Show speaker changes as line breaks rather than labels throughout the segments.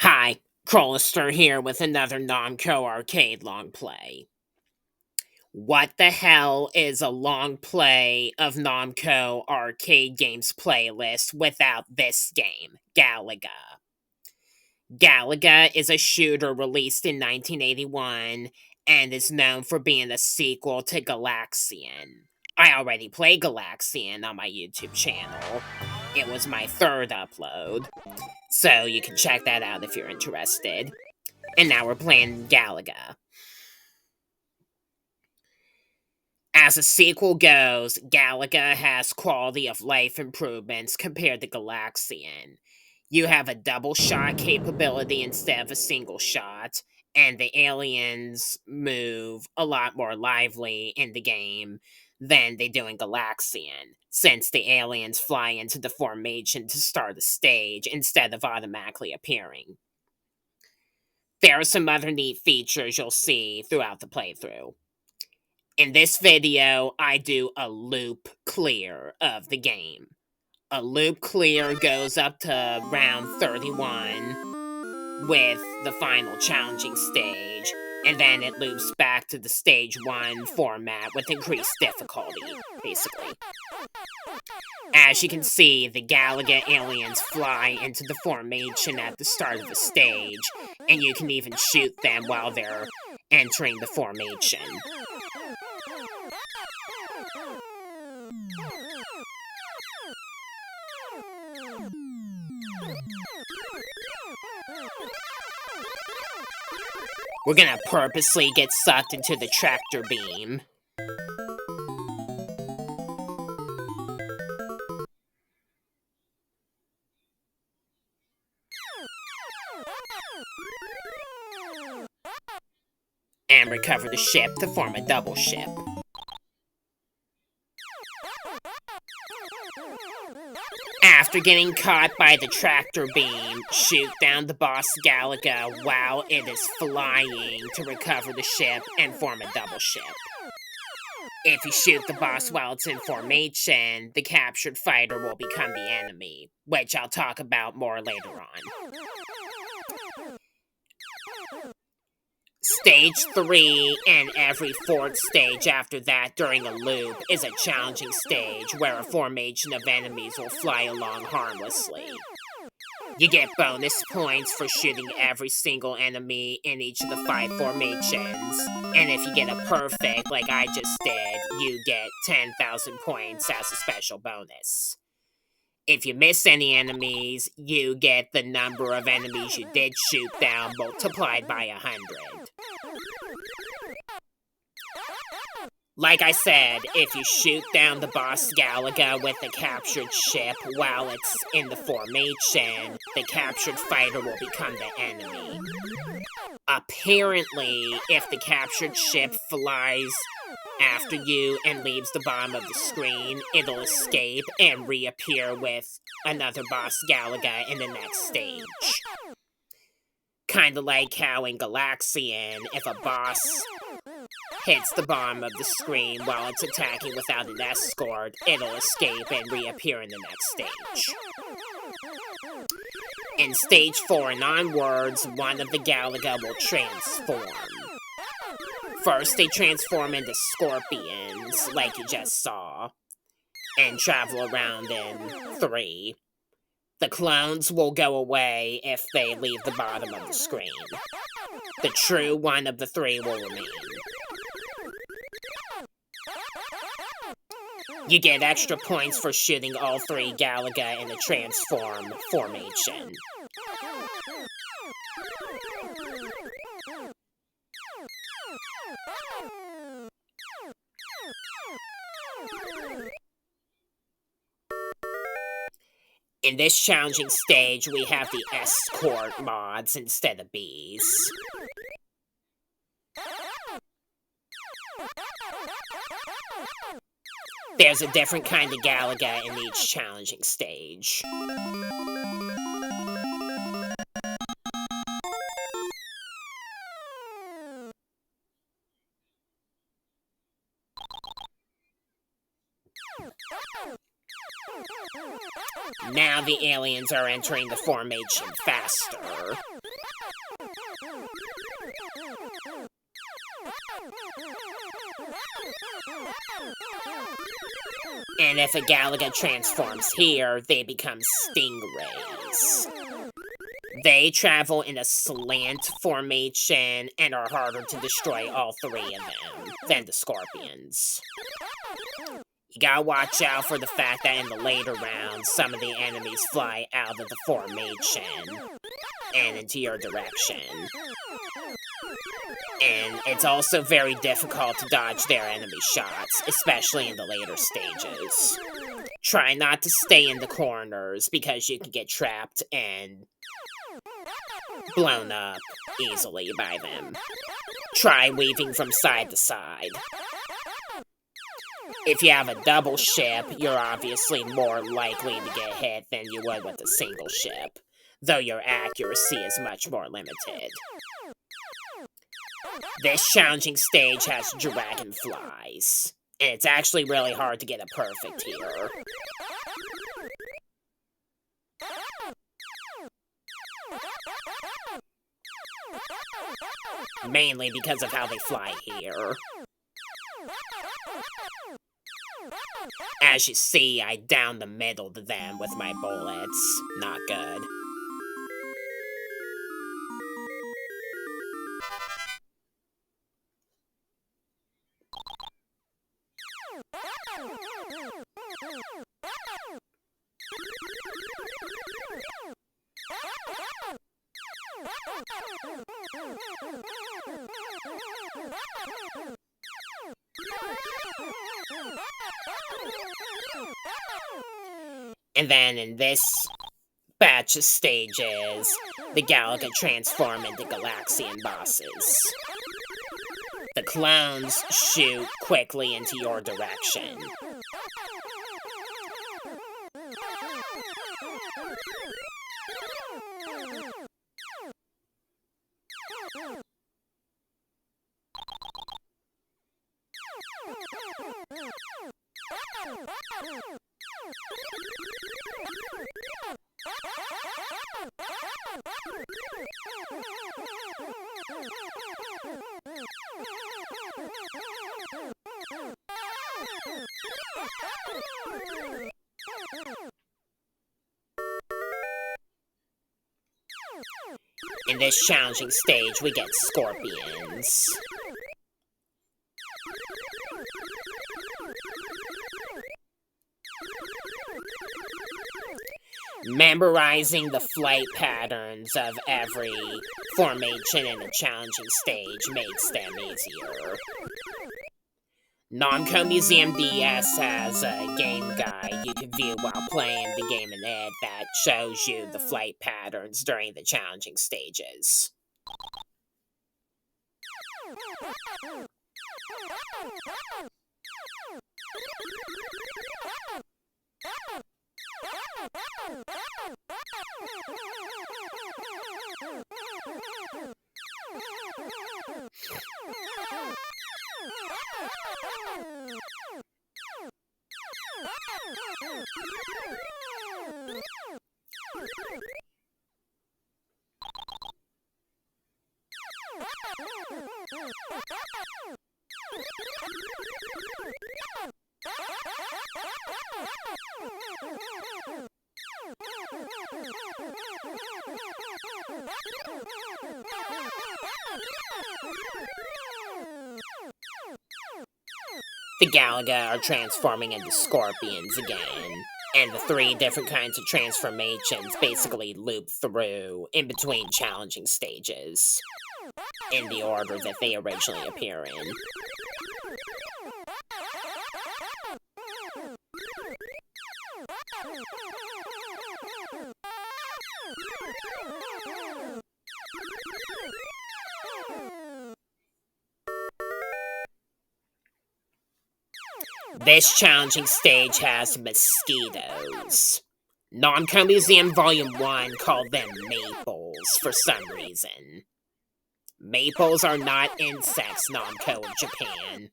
Hi, Crollister here with another Namco arcade long play. What the hell is a long play of Namco arcade games playlist without this game, Galaga? Galaga is a shooter released in 1981 and is known for being a sequel to Galaxian. I already played Galaxian on my YouTube channel. It was my third upload, so you can check that out if you're interested. And now we're playing Galaga. As a sequel goes, Galaga has quality of life improvements compared to Galaxian. You have a double shot capability instead of a single shot, and the aliens move a lot more lively in the game than they do in Galaxian, since the aliens fly into the formation to start the stage instead of automatically appearing. There are some other neat features you'll see throughout the playthrough. In this video, I do a loop clear of the game. A loop clear goes up to round 31 with the final challenging stage, and then it loops back to the stage 1 format with increased difficulty, basically. As you can see, the Galaga aliens fly into the formation at the start of the stage, and you can even shoot them while they're entering the formation. We're gonna purposely get sucked into the tractor beam. And recover the ship to form a double ship. After getting caught by the tractor beam, shoot down the Boss Galaga while it is flying to recover the ship and form a double ship. If you shoot the boss while it's in formation, the captured fighter will become the enemy, which I'll talk about more later on. Stage 3 and every fourth stage after that during a loop is a challenging stage where a formation of enemies will fly along harmlessly. You get bonus points for shooting every single enemy in each of the 5 formations, and if you get a perfect like I just did, you get 10,000 points as a special bonus. If you miss any enemies, you get the number of enemies you did shoot down multiplied by 100. Like I said, if you shoot down the Boss Galaga with the captured ship while it's in the formation, the captured fighter will become the enemy. Apparently, if the captured ship flies after you and leaves the bottom of the screen, it'll escape and reappear with another Boss Galaga in the next stage. Kinda like how in Galaxian, if a boss hits the bottom of the screen while it's attacking without an escort, it'll escape and reappear in the next stage. In stage 4 and onwards, one of the Galaga will transform. First, they transform into scorpions, like you just saw, and travel around in 3. The clones will go away if they leave the bottom of the screen. The true one of the 3 will remain. You get extra points for shooting all 3 Galaga in a transform formation. In this challenging stage, we have the escort mods instead of bees. There's a different kind of Galaga in each challenging stage. Now the aliens are entering the formation faster. And if a Galaga transforms here, they become stingrays. They travel in a slant formation and are harder to destroy, all three of them, than the scorpions. You gotta watch out for the fact that in the later rounds, some of the enemies fly out of the formation and into your direction. And it's also very difficult to dodge their enemy shots, especially in the later stages. Try not to stay in the corners because you can get trapped and blown up easily by them. Try weaving from side to side. If you have a double ship, you're obviously more likely to get hit than you would with a single ship, though your accuracy is much more limited. This challenging stage has dragonflies, and it's actually really hard to get it perfect here. Mainly because of how they fly here. As you see, I down the middle to them with my bullets. Not good. And then in this batch of stages, the Galaga transform into Galaxian bosses. The clones shoot quickly into your direction. In this challenging stage, we get scorpions. Memorizing the flight patterns of every formation in a challenging stage makes them easier. Namco Museum DS has a game guide you can view while playing the game in it that shows you the flight patterns during the challenging stages. The Galaga are transforming into scorpions again, and the three different kinds of transformations basically loop through in between challenging stages, in the order that they originally appear in. This challenging stage has mosquitoes. Namco Museum Volume 1 called them maples for some reason. Maples are not insects, Namco of Japan.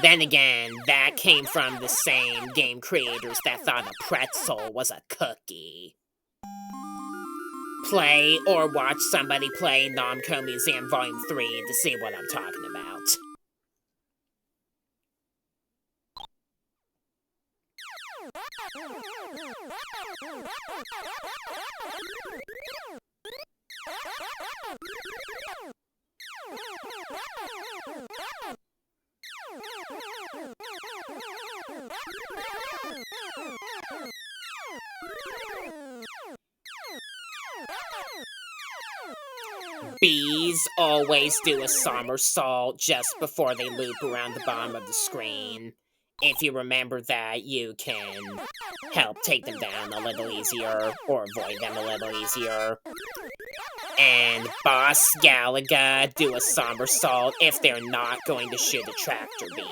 Then again, that came from the same game creators that thought a pretzel was a cookie. Play or watch somebody play Namco Museum Volume 3 to see what I'm talking about. Bees always do a somersault just before they loop around the bottom of the screen. If you remember that, you can help take them down a little easier, or avoid them a little easier. And Boss Galaga do a somersault if they're not going to shoot a tractor beam.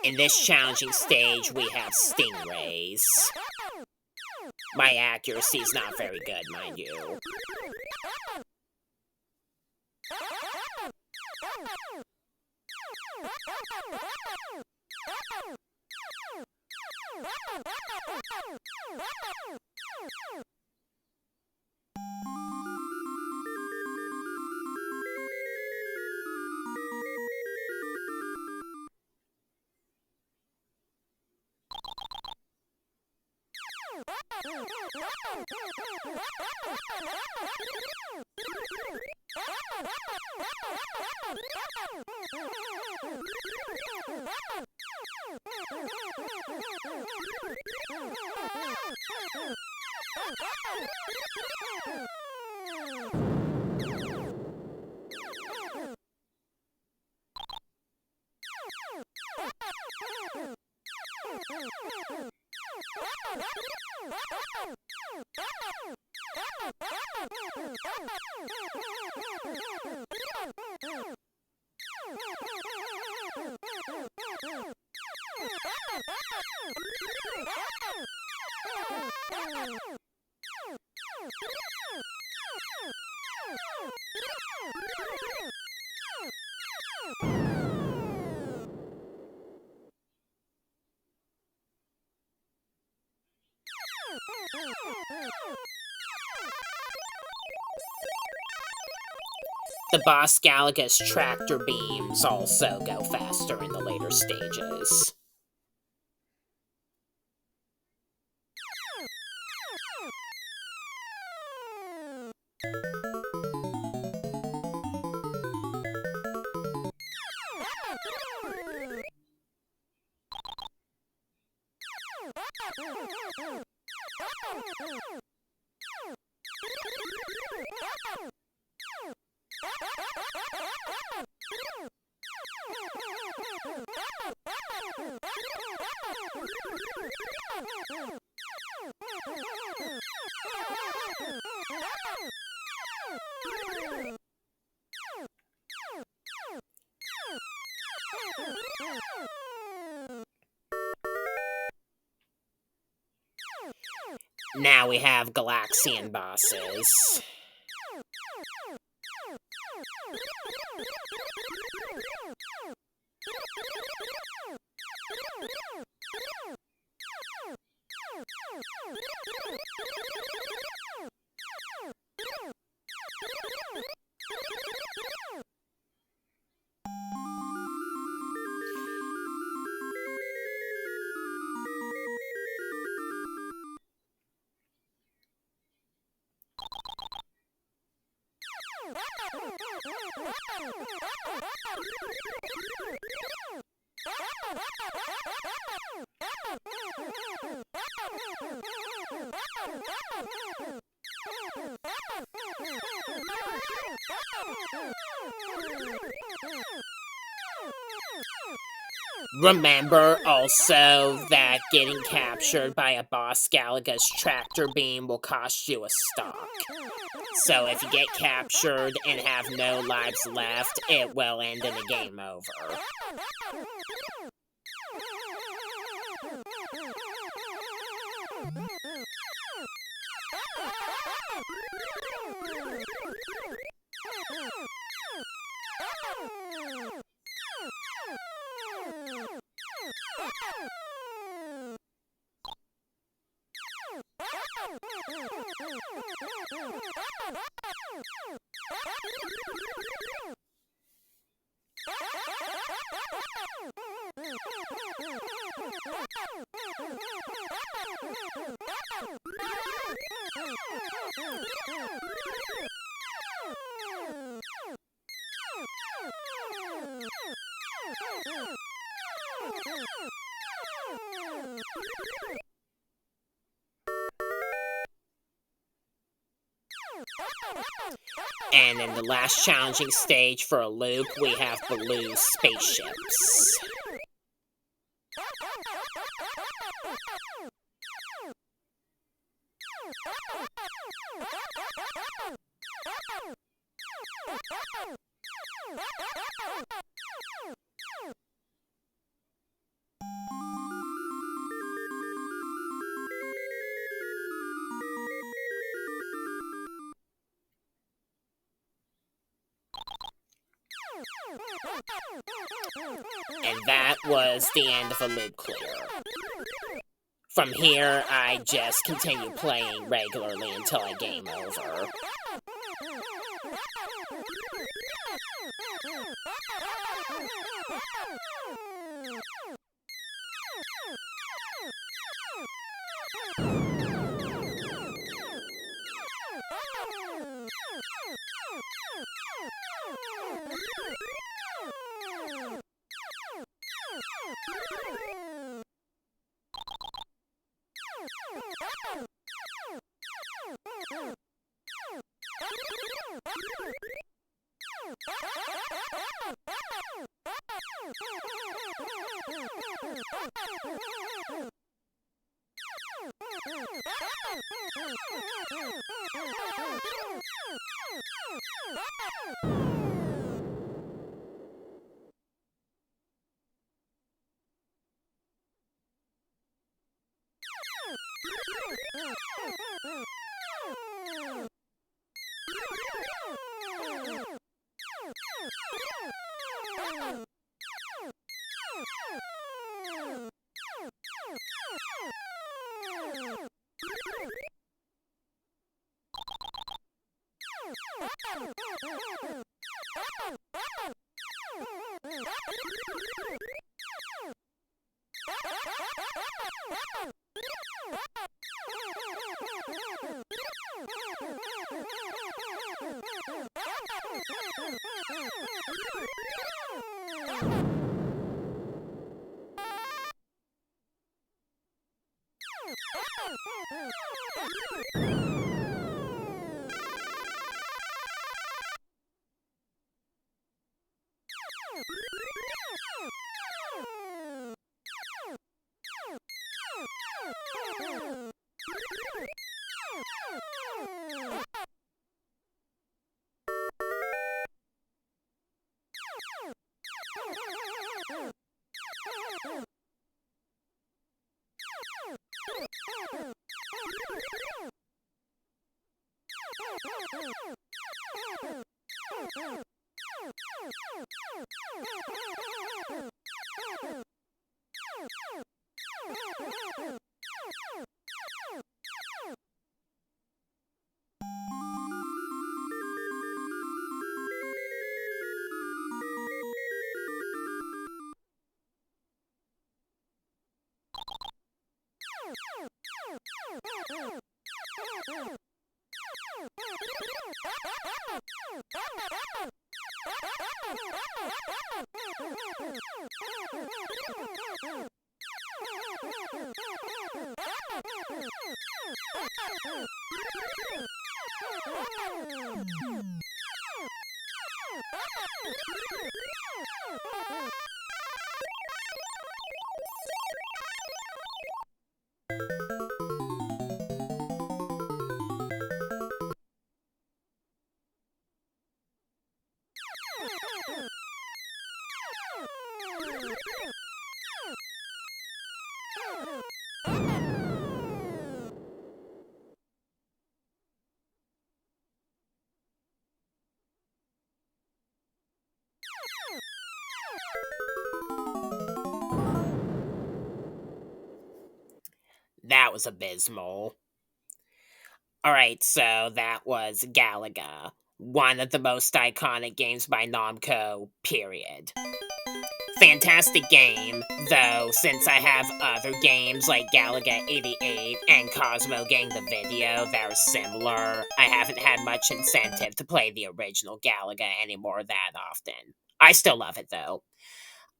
In this challenging stage, we have stingrays. My accuracy is not very good, mind you. The Boss Galaga's tractor beams also go faster in the later stages. Now we have Galaxian bosses. Remember also that getting captured by a Boss Galaga's tractor beam will cost you a stock. So if you get captured and have no lives left, it will end in a game over. And in the last challenging stage for a loop, we have blue spaceships. And that was the end of a loop clear. From here, I just continue playing regularly until I game over. That was abysmal. Alright, so that was Galaga, one of the most iconic games by Namco, period. Fantastic game, though, since I have other games like Galaga 88 and Cosmo Gang the Video that are similar, I haven't had much incentive to play the original Galaga anymore that often. I still love it, though.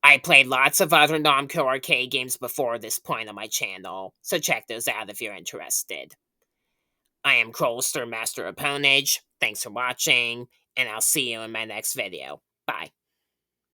I played lots of other Namco arcade games before this point on my channel, so check those out if you're interested. I am Crowster, Master of Ponage. Thanks for watching, and I'll see you in my next video. Bye.